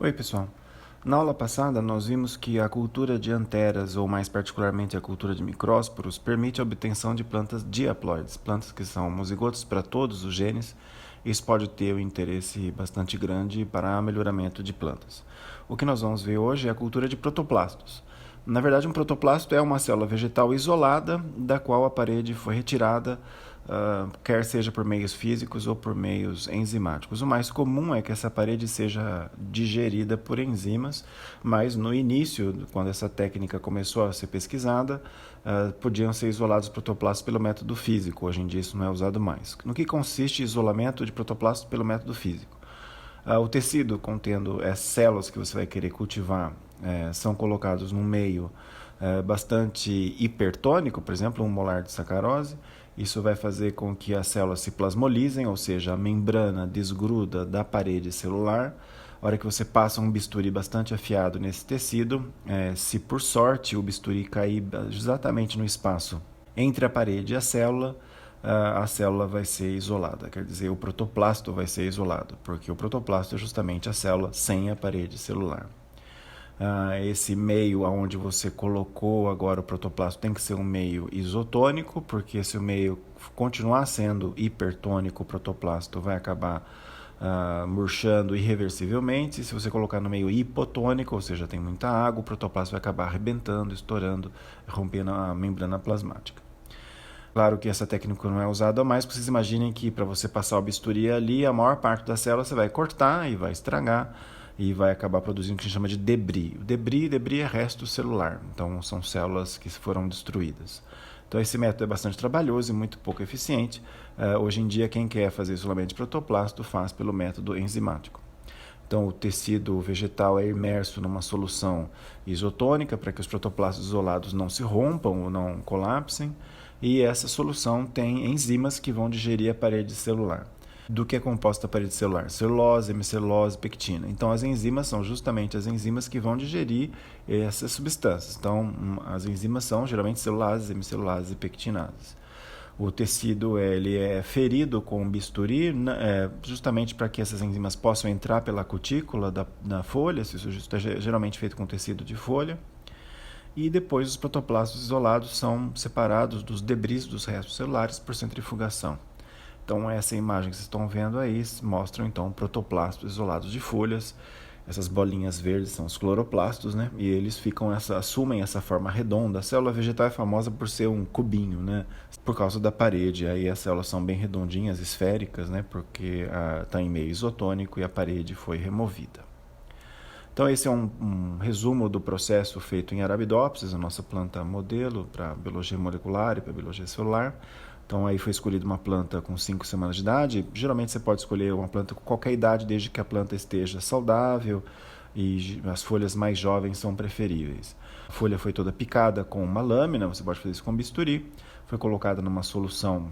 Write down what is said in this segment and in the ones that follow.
Oi, pessoal. Na aula passada, nós vimos que a cultura de anteras, ou mais particularmente a cultura de micrósporos, permite a obtenção de plantas diaploides, plantas que são homozigotas para todos os genes. Isso pode ter um interesse bastante grande para o melhoramento de plantas. O que nós vamos ver hoje é a cultura de protoplastos. Na verdade, um protoplasto é uma célula vegetal isolada, da qual a parede foi retirada, quer seja por meios físicos ou por meios enzimáticos. O mais comum é que essa parede seja digerida por enzimas, mas no início, quando essa técnica começou a ser pesquisada, podiam ser isolados os protoplastos pelo método físico. Hoje em dia isso não é usado mais. No que consiste o isolamento de protoplastos pelo método físico? O tecido contendo as células que você vai querer cultivar são colocados num meio bastante hipertônico, por exemplo, 1 molar de sacarose. Isso vai fazer com que as células se plasmolizem, ou seja, a membrana desgruda da parede celular. A hora que você passa um bisturi bastante afiado nesse tecido, se por sorte o bisturi cair exatamente no espaço entre a parede e a célula vai ser isolada, quer dizer, o protoplasto vai ser isolado, porque o protoplasto é justamente a célula sem a parede celular. Esse meio onde você colocou agora o protoplasto tem que ser um meio isotônico, porque se o meio continuar sendo hipertônico, o protoplasto vai acabar murchando irreversivelmente. Se você colocar no meio hipotônico, ou seja, tem muita água, o protoplasto vai acabar arrebentando, estourando, rompendo a membrana plasmática. Claro que essa técnica não é usada mais, porque vocês imaginem que para você passar o bisturi ali, a maior parte da célula você vai cortar e vai estragar e vai acabar produzindo o que a gente chama de debris. O debris é resto celular, então são células que foram destruídas. Então esse método é bastante trabalhoso e muito pouco eficiente. Hoje em dia, quem quer fazer isolamento de protoplasto faz pelo método enzimático. Então, o tecido vegetal é imerso numa solução isotônica para que os protoplastos isolados não se rompam ou não colapsem, e essa solução tem enzimas que vão digerir a parede celular. Do que é composta a parede celular? Celulose, hemicelulose, pectina. Então, as enzimas são justamente as enzimas que vão digerir essas substâncias. Então, as enzimas são geralmente celulases, hemicelulases e pectinases. O tecido ele é ferido com bisturi, justamente para que essas enzimas possam entrar pela cutícula da folha. Isso é geralmente feito com tecido de folha. E depois os protoplastos isolados são separados dos debris dos restos celulares por centrifugação. Então essa imagem que vocês estão vendo aí mostra então protoplastos isolados de folhas. Essas bolinhas verdes são os cloroplastos, né? E eles assumem essa forma redonda. A célula vegetal é famosa por ser um cubinho, né? Por causa da parede. Aí as células são bem redondinhas, esféricas, né? Porque está em meio isotônico e a parede foi removida. Então esse é um resumo do processo feito em Arabidopsis, a nossa planta modelo para biologia molecular e para biologia celular. Então aí foi escolhida uma planta com 5 semanas de idade. Geralmente você pode escolher uma planta com qualquer idade, desde que a planta esteja saudável, e as folhas mais jovens são preferíveis. A folha foi toda picada com uma lâmina, você pode fazer isso com bisturi. Foi colocada numa solução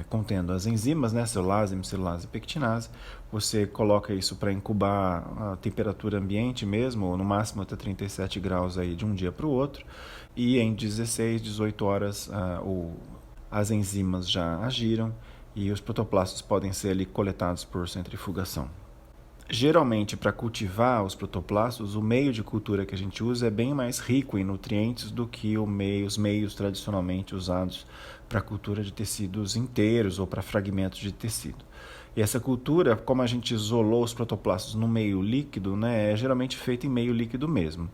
contendo as enzimas, né, celulase, hemicelulase e pectinase. Você coloca isso para incubar a temperatura ambiente mesmo, ou no máximo até 37 graus aí de um dia para o outro, e em 16, 18 horas as enzimas já agiram e os protoplastos podem ser ali coletados por centrifugação. Geralmente, para cultivar os protoplastos, o meio de cultura que a gente usa é bem mais rico em nutrientes do que os meios tradicionalmente usados para a cultura de tecidos inteiros ou para fragmentos de tecido. E essa cultura, como a gente isolou os protoplastos no meio líquido, né, é geralmente feita em meio líquido mesmo,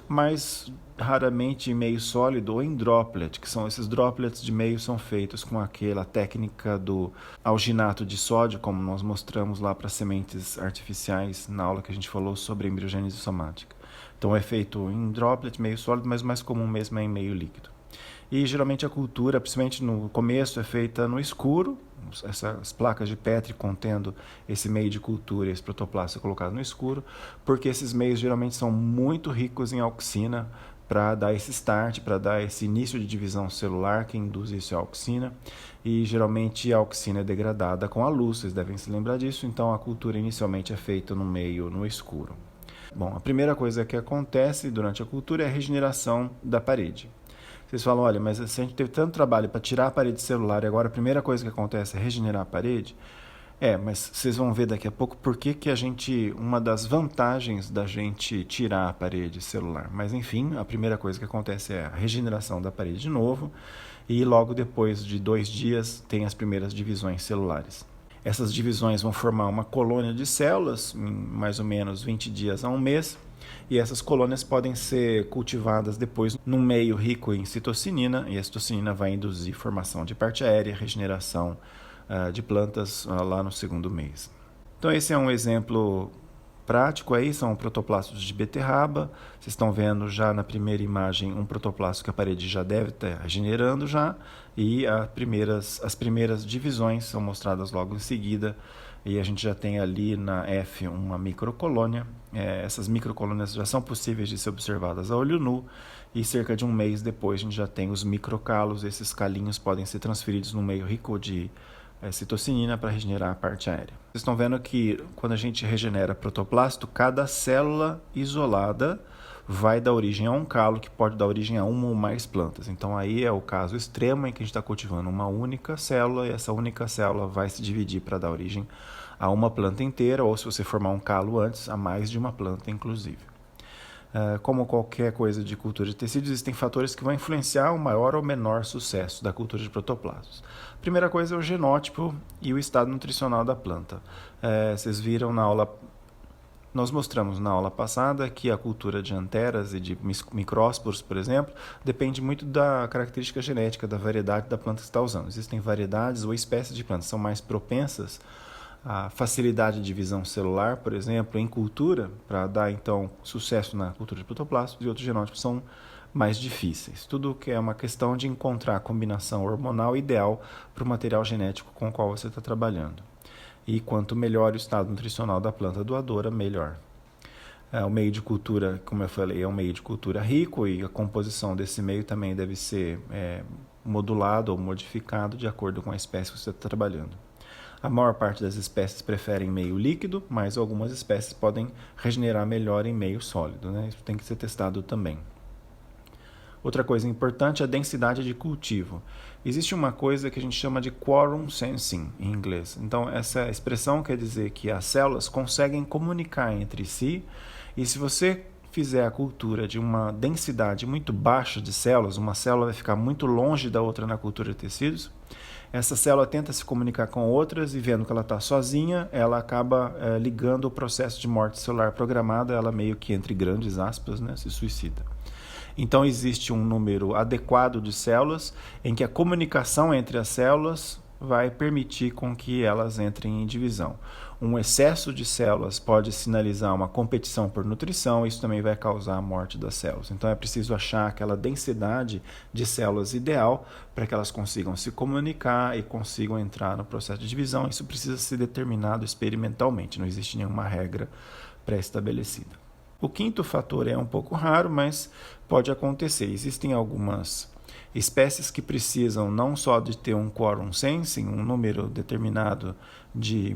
mas raramente em meio sólido ou em droplet, que são esses droplets de meio são feitos com aquela técnica do alginato de sódio, como nós mostramos lá para sementes artificiais na aula que a gente falou sobre embriogênese somática. Então é feito em droplet, meio sólido, mas o mais comum mesmo é em meio líquido. E geralmente a cultura, principalmente no começo, é feita no escuro. Essas placas de Petri contendo esse meio de cultura, esse protoplasto é colocado no escuro, porque esses meios geralmente são muito ricos em auxina para dar esse start, para dar esse início de divisão celular que induz isso à auxina, e geralmente a auxina é degradada com a luz, vocês devem se lembrar disso, então a cultura inicialmente é feita no meio, no escuro. Bom, a primeira coisa que acontece durante a cultura é a regeneração da parede. Vocês falam, olha, mas se a gente teve tanto trabalho para tirar a parede celular e agora a primeira coisa que acontece é regenerar a parede, Mas vocês vão ver daqui a pouco por que que uma das vantagens da gente tirar a parede celular. Mas enfim, a primeira coisa que acontece é a regeneração da parede de novo e logo depois de 2 dias tem as primeiras divisões celulares. Essas divisões vão formar uma colônia de células em mais ou menos 20 dias a um mês e essas colônias podem ser cultivadas depois num meio rico em citocinina e a citocinina vai induzir formação de parte aérea, regeneração de plantas lá no segundo mês. Então esse é um exemplo prático aí, são protoplastos de beterraba. Vocês estão vendo já na primeira imagem um protoplasto que a parede já deve estar regenerando já e as primeiras divisões são mostradas logo em seguida e a gente já tem ali na F uma microcolônia. Essas microcolônias já são possíveis de ser observadas a olho nu e cerca de um mês depois a gente já tem os microcalos. Esses calinhos podem ser transferidos no meio rico de citocinina para regenerar a parte aérea. Vocês estão vendo que quando a gente regenera protoplasto, cada célula isolada vai dar origem a um calo que pode dar origem a uma ou mais plantas. Então aí é o caso extremo em que a gente está cultivando uma única célula e essa única célula vai se dividir para dar origem a uma planta inteira ou, se você formar um calo antes, a mais de uma planta inclusive. Como qualquer coisa de cultura de tecido, existem fatores que vão influenciar o maior ou menor sucesso da cultura de protoplastos. A primeira coisa é o genótipo e o estado nutricional da planta. Vocês viram nós mostramos na aula passada que a cultura de anteras e de micrósporos, por exemplo, depende muito da característica genética, da variedade da planta que você está usando. Existem variedades ou espécies de plantas que são mais propensas a facilidade de divisão celular, por exemplo, em cultura, para dar então sucesso na cultura de protoplastos, e outros genótipos são mais difíceis. Tudo que é uma questão de encontrar a combinação hormonal ideal para o material genético com o qual você está trabalhando. E quanto melhor o estado nutricional da planta doadora, melhor. O meio de cultura, como eu falei, é um meio de cultura rico e a composição desse meio também deve ser modulado ou modificado de acordo com a espécie que você está trabalhando. A maior parte das espécies preferem meio líquido, mas algumas espécies podem regenerar melhor em meio sólido, né? Isso tem que ser testado também. Outra coisa importante é a densidade de cultivo. Existe uma coisa que a gente chama de quorum sensing em inglês. Então, essa expressão quer dizer que as células conseguem comunicar entre si e se você fizer a cultura de uma densidade muito baixa de células, uma célula vai ficar muito longe da outra na cultura de tecidos, essa célula tenta se comunicar com outras e vendo que ela está sozinha, ela acaba ligando o processo de morte celular programada, ela meio que, entre grandes aspas, né, se suicida. Então existe um número adequado de células em que a comunicação entre as células vai permitir com que elas entrem em divisão. Um excesso de células pode sinalizar uma competição por nutrição, isso também vai causar a morte das células. Então é preciso achar aquela densidade de células ideal para que elas consigam se comunicar e consigam entrar no processo de divisão. Isso precisa ser determinado experimentalmente, não existe nenhuma regra pré-estabelecida. O quinto fator é um pouco raro, mas pode acontecer. Existem algumas espécies que precisam não só de ter um quorum sensing, um número determinado de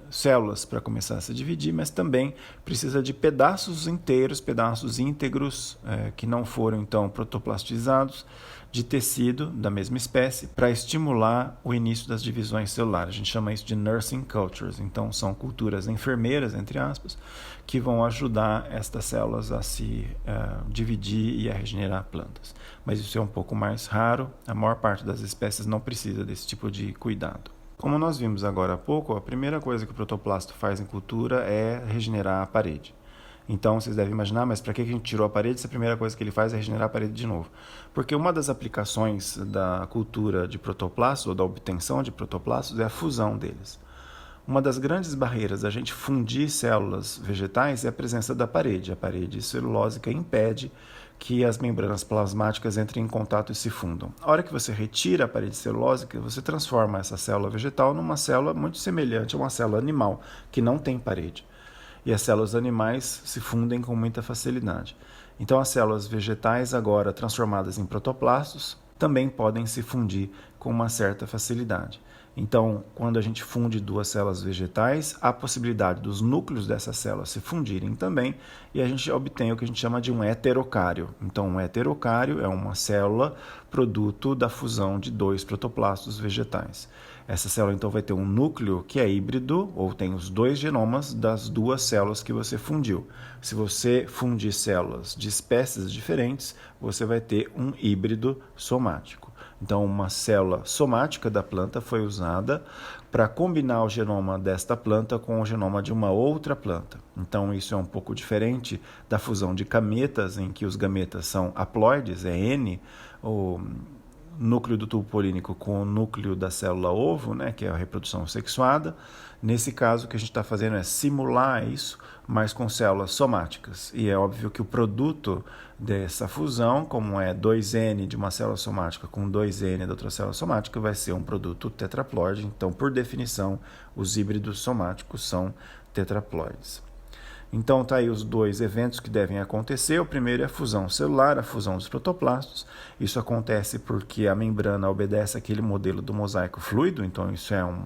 células para começar a se dividir, mas também precisa de pedaços inteiros, pedaços íntegros que não foram então protoplastizados de tecido da mesma espécie para estimular o início das divisões celulares. A gente chama isso de nursing cultures. Então são culturas enfermeiras, entre aspas, que vão ajudar estas células a se dividir e a regenerar plantas. Mas isso é um pouco mais raro, a maior parte das espécies não precisa desse tipo de cuidado. Como nós vimos agora há pouco, a primeira coisa que o protoplasto faz em cultura é regenerar a parede. Então vocês devem imaginar, mas para que a gente tirou a parede se a primeira coisa que ele faz é regenerar a parede de novo? Porque uma das aplicações da cultura de protoplastos, ou da obtenção de protoplastos, é a fusão deles. Uma das grandes barreiras da gente fundir células vegetais é a presença da parede. A parede celulósica impede que as membranas plasmáticas entrem em contato e se fundam. A hora que você retira a parede celulósica, você transforma essa célula vegetal numa célula muito semelhante a uma célula animal, que não tem parede. E as células animais se fundem com muita facilidade. Então as células vegetais, agora transformadas em protoplastos, também podem se fundir com uma certa facilidade. Então, quando a gente funde duas células vegetais, há a possibilidade dos núcleos dessas células se fundirem também e a gente obtém o que a gente chama de um heterocário. Então, um heterocário é uma célula produto da fusão de dois protoplastos vegetais. Essa célula então vai ter um núcleo que é híbrido, ou tem os dois genomas das duas células que você fundiu. Se você fundir células de espécies diferentes, você vai ter um híbrido somático. Então, uma célula somática da planta foi usada para combinar o genoma desta planta com o genoma de uma outra planta. Então, isso é um pouco diferente da fusão de gametas, em que os gametas são haploides, é N, o núcleo do tubo polínico com o núcleo da célula ovo, né, que é a reprodução sexuada. Nesse caso, o que a gente está fazendo é simular isso, mas com células somáticas. E é óbvio que o produto dessa fusão, como é 2N de uma célula somática com 2N da outra célula somática, vai ser um produto tetraploide. Então, por definição, os híbridos somáticos são tetraploides. Então, tá aí os dois eventos que devem acontecer. O primeiro é a fusão celular, a fusão dos protoplastos. Isso acontece porque a membrana obedece àquele modelo do mosaico fluido, então isso é um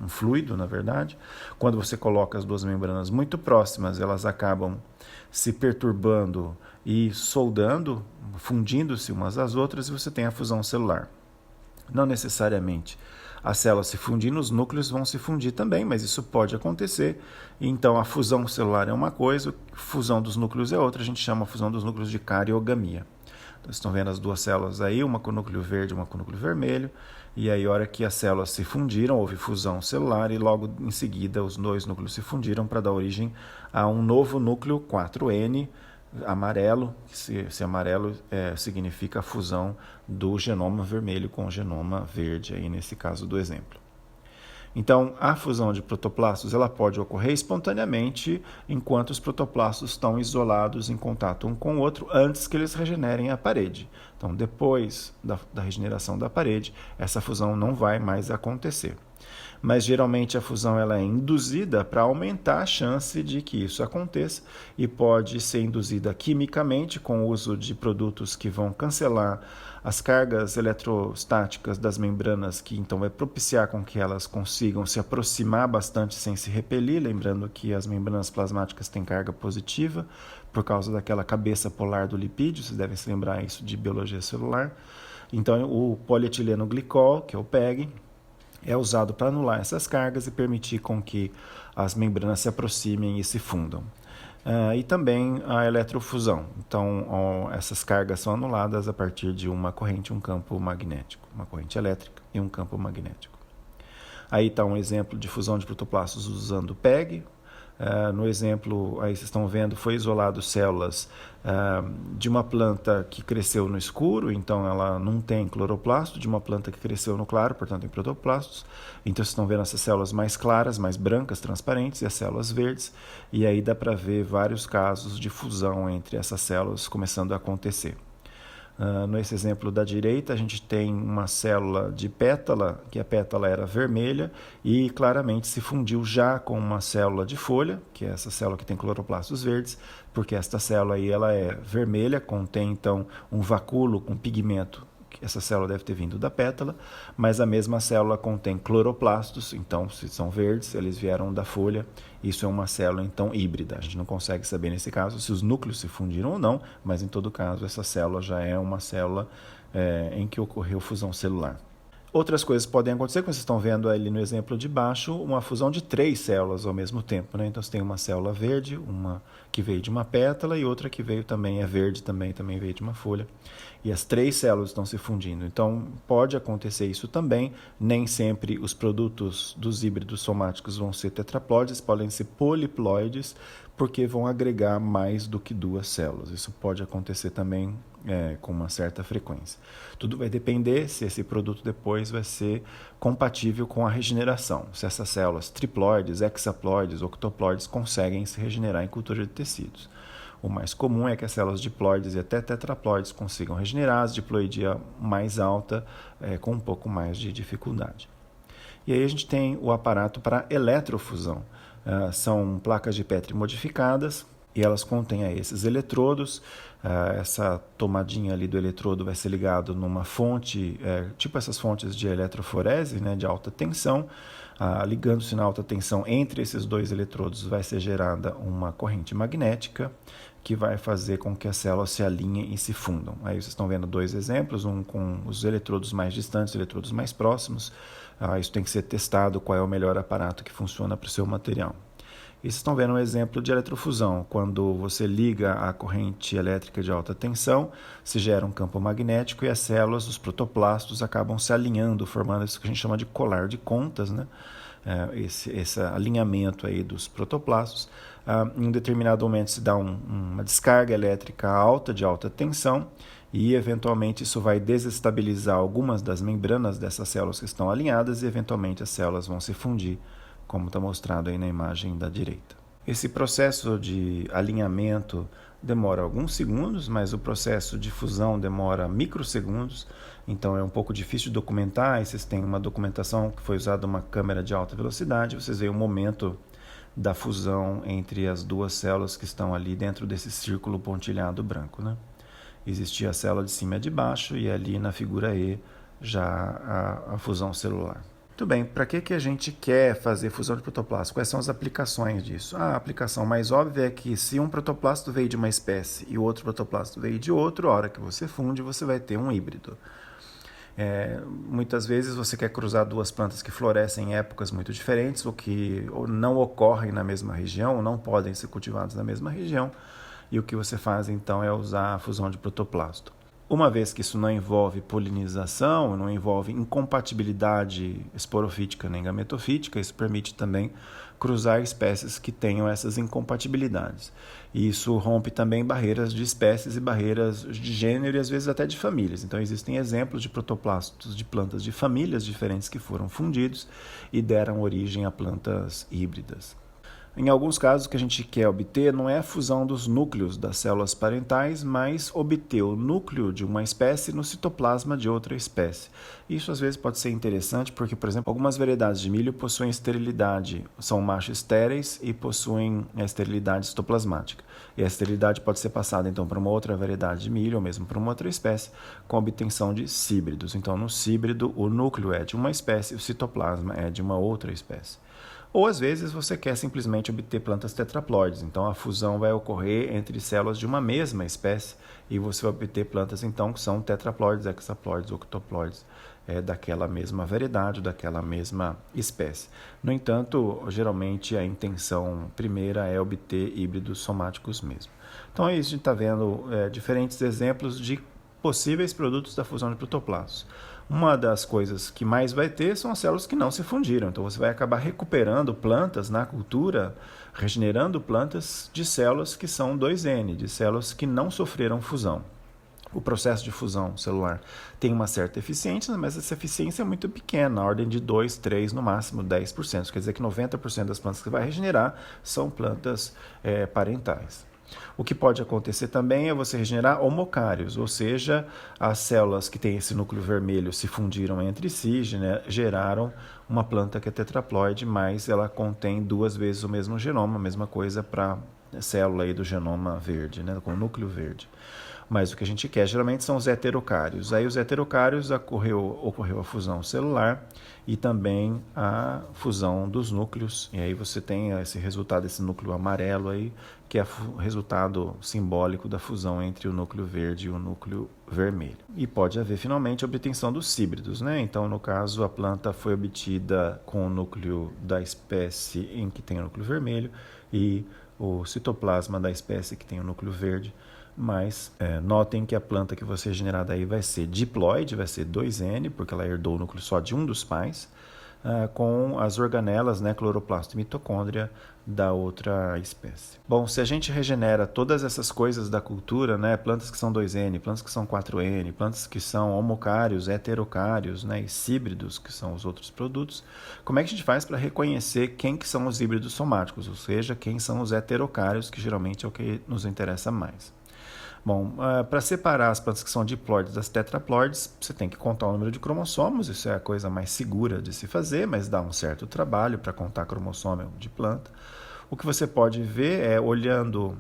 fluido, na verdade. Quando você coloca as duas membranas muito próximas, elas acabam se perturbando e soldando, fundindo-se umas às outras, e você tem a fusão celular. Não necessariamente as células se fundindo, os núcleos vão se fundir também, mas isso pode acontecer. Então, a fusão celular é uma coisa, a fusão dos núcleos é outra, a gente chama a fusão dos núcleos de cariogamia. Então, vocês estão vendo as duas células aí, uma com núcleo verde e uma com núcleo vermelho, e aí, a hora que as células se fundiram, houve fusão celular, e logo em seguida os dois núcleos se fundiram para dar origem a um novo núcleo 4N, amarelo, esse amarelo significa a fusão do genoma vermelho com o genoma verde, aí nesse caso do exemplo. Então, a fusão de protoplastos ela pode ocorrer espontaneamente enquanto os protoplastos estão isolados em contato um com o outro antes que eles regenerem a parede. Então, depois da regeneração da parede, essa fusão não vai mais acontecer. Mas geralmente a fusão ela é induzida para aumentar a chance de que isso aconteça e pode ser induzida quimicamente com o uso de produtos que vão cancelar as cargas eletrostáticas das membranas, que então vai propiciar com que elas consigam se aproximar bastante sem se repelir, lembrando que as membranas plasmáticas têm carga positiva por causa daquela cabeça polar do lipídio, vocês devem se lembrar isso de biologia celular. Então o polietileno glicol, que é o PEG, é usado para anular essas cargas e permitir com que as membranas se aproximem e se fundam. E também a eletrofusão. Então, essas cargas são anuladas a partir de uma corrente e um campo magnético, uma corrente elétrica e um campo magnético. Aí está um exemplo de fusão de protoplastos usando o PEG. No exemplo, aí vocês estão vendo, foi isolado células de uma planta que cresceu no escuro, então ela não tem cloroplasto, de uma planta que cresceu no claro, portanto tem protoplastos. Então vocês estão vendo essas células mais claras, mais brancas, transparentes, e as células verdes, e aí dá para ver vários casos de fusão entre essas células começando a acontecer. Nesse exemplo da direita, a gente tem uma célula de pétala, que a pétala era vermelha, e claramente se fundiu já com uma célula de folha, que é essa célula que tem cloroplastos verdes, porque esta célula aí ela é vermelha, contém então um vacúolo com pigmento. Essa célula deve ter vindo da pétala, mas a mesma célula contém cloroplastos, então se são verdes, eles vieram da folha. Isso é uma célula então híbrida. A gente não consegue saber nesse caso se os núcleos se fundiram ou não, mas em todo caso essa célula já é uma célula em que ocorreu fusão celular. Outras coisas podem acontecer, como vocês estão vendo ali no exemplo de baixo, uma fusão de 3 células ao mesmo tempo, né? Então você tem uma célula verde, uma que veio de uma pétala e outra que veio também, é verde também veio de uma folha. E as 3 células estão se fundindo. Então pode acontecer isso também. Nem sempre os produtos dos híbridos somáticos vão ser tetraploides, podem ser poliploides, porque vão agregar mais do que 2 células. Isso pode acontecer também com uma certa frequência. Tudo vai depender se esse produto depois vai ser compatível com a regeneração, se essas células triploides, hexaploides, octoploides conseguem se regenerar em cultura de tecidos. O mais comum é que as células diploides e até tetraploides consigam regenerar, as diploidia mais alta com um pouco mais de dificuldade. E aí a gente tem o aparato para eletrofusão. São placas de Petri modificadas, e elas contêm aí esses eletrodos. Essa tomadinha ali do eletrodo vai ser ligado numa fonte, tipo essas fontes de eletroforese, né, de alta tensão. Ligando-se na alta tensão entre esses dois eletrodos, vai ser gerada uma corrente magnética que vai fazer com que as células se alinhem e se fundam. Aí vocês estão vendo dois exemplos, um com os eletrodos mais distantes, eletrodos mais próximos. Isso tem que ser testado, qual é o melhor aparato que funciona para o seu material. E vocês estão vendo um exemplo de eletrofusão. Quando você liga a corrente elétrica de alta tensão, se gera um campo magnético e as células, os protoplastos, acabam se alinhando, formando isso que a gente chama de colar de contas, né? Esse alinhamento aí dos protoplastos. Em um determinado momento se dá uma descarga elétrica alta, de alta tensão, e eventualmente isso vai desestabilizar algumas das membranas dessas células que estão alinhadas e eventualmente as células vão se fundir, como está mostrado aí na imagem da direita. Esse processo de alinhamento demora alguns segundos, mas o processo de fusão demora microsegundos, então é um pouco difícil de documentar. Aí vocês têm uma documentação que foi usada uma câmera de alta velocidade, vocês veem o momento da fusão entre as duas células que estão ali dentro desse círculo pontilhado branco, né? Existia a célula de cima e de baixo e ali na figura E já a fusão celular. Muito bem, para que a gente quer fazer fusão de protoplasto? Quais são as aplicações disso? A aplicação mais óbvia é que se um protoplasto veio de uma espécie e o outro protoplasto veio de outro, a hora que você funde, você vai ter um híbrido. Muitas vezes você quer cruzar duas plantas que florescem em épocas muito diferentes, ou que não ocorrem na mesma região, ou não podem ser cultivados na mesma região, e o que você faz então é usar a fusão de protoplasto. Uma vez que isso não envolve polinização, não envolve incompatibilidade esporofítica nem gametofítica, isso permite também cruzar espécies que tenham essas incompatibilidades. E isso rompe também barreiras de espécies e barreiras de gênero e às vezes até de famílias. Então existem exemplos de protoplastos de plantas de famílias diferentes que foram fundidos e deram origem a plantas híbridas. Em alguns casos, o que a gente quer obter não é a fusão dos núcleos das células parentais, mas obter o núcleo de uma espécie no citoplasma de outra espécie. Isso às vezes pode ser interessante porque, por exemplo, algumas variedades de milho possuem esterilidade, são machos estéreis e possuem a esterilidade citoplasmática. E a esterilidade pode ser passada então para uma outra variedade de milho ou mesmo para uma outra espécie com a obtenção de síbridos. Então, no síbrido, o núcleo é de uma espécie e o citoplasma é de uma outra espécie. Ou às vezes você quer simplesmente obter plantas tetraploides, então a fusão vai ocorrer entre células de uma mesma espécie e você vai obter plantas então que são tetraploides, hexaploides, octoploides, daquela mesma variedade, daquela mesma espécie. No entanto, geralmente a intenção primeira é obter híbridos somáticos mesmo. Então é isso, a gente está vendo diferentes exemplos de possíveis produtos da fusão de protoplastos. Uma das coisas que mais vai ter são as células que não se fundiram. Então você vai acabar recuperando plantas na cultura, regenerando plantas de células que são 2N, de células que não sofreram fusão. O processo de fusão celular tem uma certa eficiência, mas essa eficiência é muito pequena, na ordem de 2, 3, no máximo 10%. Quer dizer que 90% das plantas que vai regenerar são plantas parentais. O que pode acontecer também é você regenerar homocários, ou seja, as células que têm esse núcleo vermelho se fundiram entre si, geraram uma planta que é tetraploide, mas ela contém 2 vezes o mesmo genoma, a mesma coisa para a célula aí do genoma verde, né, com o núcleo verde. Mas o que a gente quer geralmente são os heterocários. Aí os heterocários ocorreu a fusão celular e também a fusão dos núcleos. E aí você tem esse resultado, esse núcleo amarelo aí, que é o resultado simbólico da fusão entre o núcleo verde e o núcleo vermelho. E pode haver finalmente a obtenção dos híbridos, né? Então, no caso, a planta foi obtida com o núcleo da espécie em que tem o núcleo vermelho e o citoplasma da espécie que tem o núcleo verde. Mas notem que a planta que vai ser generada aí vai ser diploide, vai ser 2N, porque ela herdou o núcleo só de um dos pais, com as organelas, né, cloroplasto e mitocôndria, da outra espécie. Bom, se a gente regenera todas essas coisas da cultura, né, plantas que são 2N, plantas que são 4N, plantas que são homocários, heterocários, né, e híbridos, que são os outros produtos, como é que a gente faz para reconhecer quem que são os híbridos somáticos, ou seja, quem são os heterocários, que geralmente é o que nos interessa mais? Bom, para separar as plantas que são diploides das tetraploides, você tem que contar o número de cromossomos, isso é a coisa mais segura de se fazer, mas dá um certo trabalho para contar cromossomo de planta. O que você pode ver é, olhando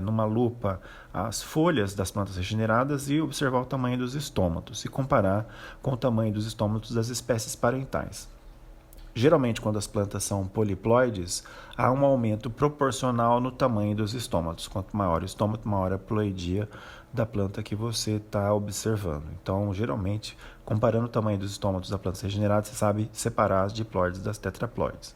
numa lupa as folhas das plantas regeneradas e observar o tamanho dos estômatos e comparar com o tamanho dos estômatos das espécies parentais. Geralmente, quando as plantas são poliploides, há um aumento proporcional no tamanho dos estômatos. Quanto maior o estômato, maior a ploidia da planta que você está observando. Então, geralmente, comparando o tamanho dos estômatos da planta regenerada, você sabe separar as diploides das tetraploides.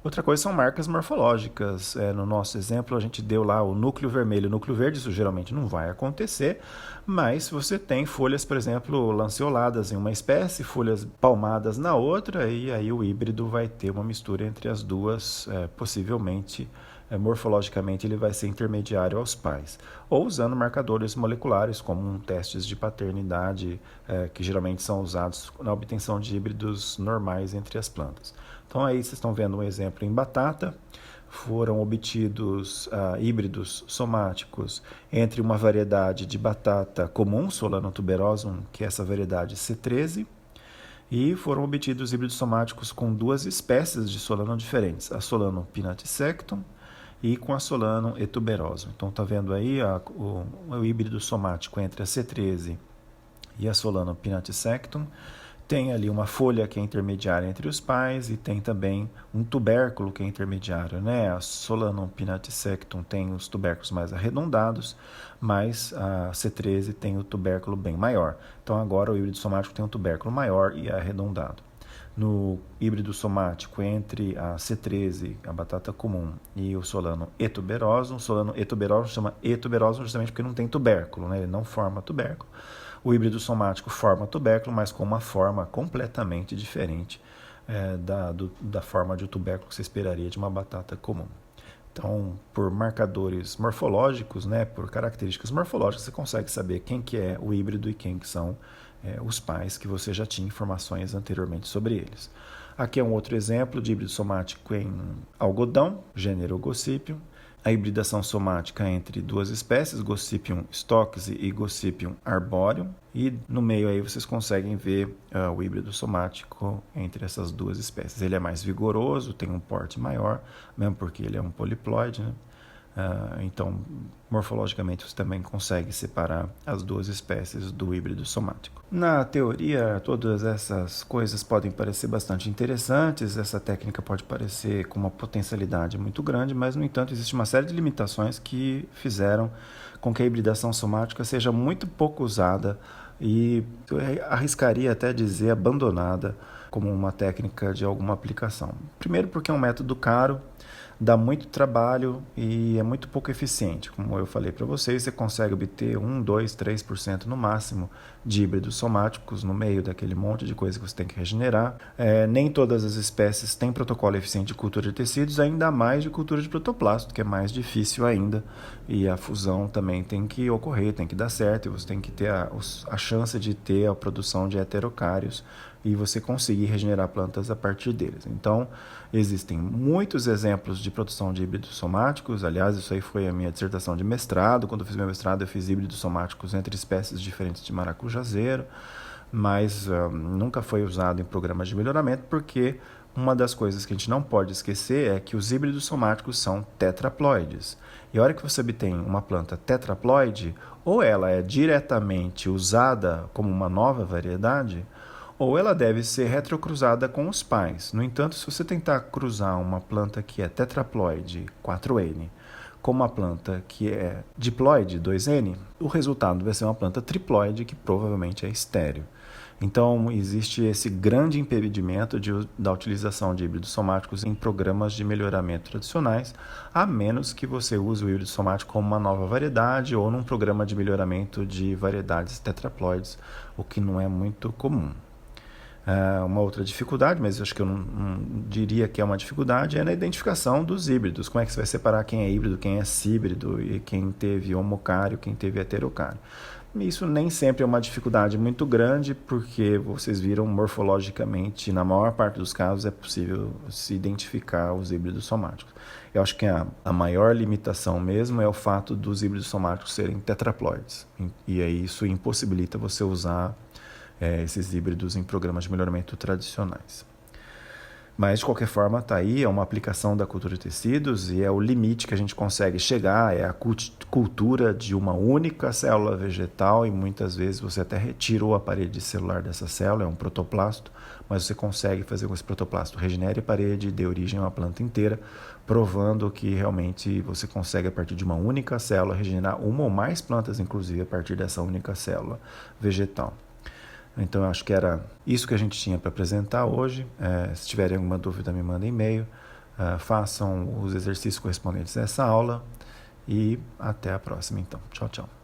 Outra coisa são marcas morfológicas. No nosso exemplo, a gente deu lá o núcleo vermelho e o núcleo verde, isso geralmente não vai acontecer, mas você tem folhas, por exemplo, lanceoladas em uma espécie, folhas palmadas na outra, e aí o híbrido vai ter uma mistura entre as duas, possivelmente, morfologicamente ele vai ser intermediário aos pais, ou usando marcadores moleculares, como testes de paternidade, que geralmente são usados na obtenção de híbridos normais entre as plantas. Então aí vocês estão vendo um exemplo em batata. Foram obtidos híbridos somáticos entre uma variedade de batata comum, Solanum tuberosum, que é essa variedade C13, e foram obtidos híbridos somáticos com duas espécies de Solanum diferentes, a Solanum pinnatisectum e com a Solanum etuberosum. Então está vendo aí o híbrido somático entre a C13 e a Solanum pinnatisectum. Tem ali uma folha que é intermediária entre os pais e tem também um tubérculo que é intermediário, né? A Solanum pinnatisectum tem os tubérculos mais arredondados, mas a C13 tem o tubérculo bem maior. Então agora o híbrido somático tem um tubérculo maior e arredondado. No híbrido somático entre a C13, a batata comum, e o Solanum etuberosum, chama etuberosum justamente porque não tem tubérculo, né? Ele não forma tubérculo. O híbrido somático forma tubérculo, mas com uma forma completamente diferente da forma de tubérculo que você esperaria de uma batata comum. Então, por marcadores morfológicos, né, por características morfológicas, você consegue saber quem que é o híbrido e quem que são os pais, que você já tinha informações anteriormente sobre eles. Aqui é um outro exemplo de híbrido somático em algodão, gênero Gossypium. A hibridação somática entre duas espécies, Gossypium stocksii e Gossypium arboreum. E no meio aí vocês conseguem ver o híbrido somático entre essas duas espécies. Ele é mais vigoroso, tem um porte maior, mesmo porque ele é um poliploide, né? Então, morfologicamente, você também consegue separar as duas espécies do híbrido somático. Na teoria, todas essas coisas podem parecer bastante interessantes, essa técnica pode parecer com uma potencialidade muito grande, mas, no entanto, existe uma série de limitações que fizeram com que a hibridação somática seja muito pouco usada e eu arriscaria até dizer abandonada como uma técnica de alguma aplicação. Primeiro porque é um método caro, dá muito trabalho e é muito pouco eficiente. Como eu falei para vocês, você consegue obter 1, 2, 3% no máximo de híbridos somáticos no meio daquele monte de coisa que você tem que regenerar. Nem todas as espécies têm protocolo eficiente de cultura de tecidos, ainda mais de cultura de protoplasto, que é mais difícil ainda. E a fusão também tem que ocorrer, tem que dar certo, e você tem que ter a chance de ter a produção de heterocários e você conseguir regenerar plantas a partir deles. Então, existem muitos exemplos de produção de híbridos somáticos. Aliás, isso aí foi a minha dissertação de mestrado. Quando eu fiz meu mestrado, eu fiz híbridos somáticos entre espécies diferentes de maracujazeiro, mas nunca foi usado em programas de melhoramento, porque uma das coisas que a gente não pode esquecer é que os híbridos somáticos são tetraploides. E a hora que você obtém uma planta tetraploide, ou ela é diretamente usada como uma nova variedade, ou ela deve ser retrocruzada com os pais. No entanto, se você tentar cruzar uma planta que é tetraploide, 4N, com uma planta que é diploide, 2N, o resultado vai ser uma planta triploide, que provavelmente é estéril. Então, existe esse grande impedimento da utilização de híbridos somáticos em programas de melhoramento tradicionais, a menos que você use o híbrido somático como uma nova variedade ou num programa de melhoramento de variedades tetraploides, o que não é muito comum. Uma outra dificuldade, mas acho que eu não diria que é uma dificuldade, é na identificação dos híbridos. Como é que você vai separar quem é híbrido, quem é cíbrido, e quem teve homocário, quem teve heterocário? Isso nem sempre é uma dificuldade muito grande, porque vocês viram morfologicamente, na maior parte dos casos, é possível se identificar os híbridos somáticos. Eu acho que a maior limitação mesmo é o fato dos híbridos somáticos serem tetraploides. E aí isso impossibilita você usar esses híbridos em programas de melhoramento tradicionais. Mas, de qualquer forma, está aí, é uma aplicação da cultura de tecidos e é o limite que a gente consegue chegar, é a cultura de uma única célula vegetal e muitas vezes você até retira a parede celular dessa célula, é um protoplasto, mas você consegue fazer com que esse protoplasto regenere a parede e dê origem a uma planta inteira, provando que realmente você consegue, a partir de uma única célula, regenerar uma ou mais plantas, inclusive, a partir dessa única célula vegetal. Então, eu acho que era isso que a gente tinha para apresentar hoje. Se tiverem alguma dúvida, me mandem e-mail. Façam os exercícios correspondentes a essa aula. E até a próxima, então. Tchau, tchau.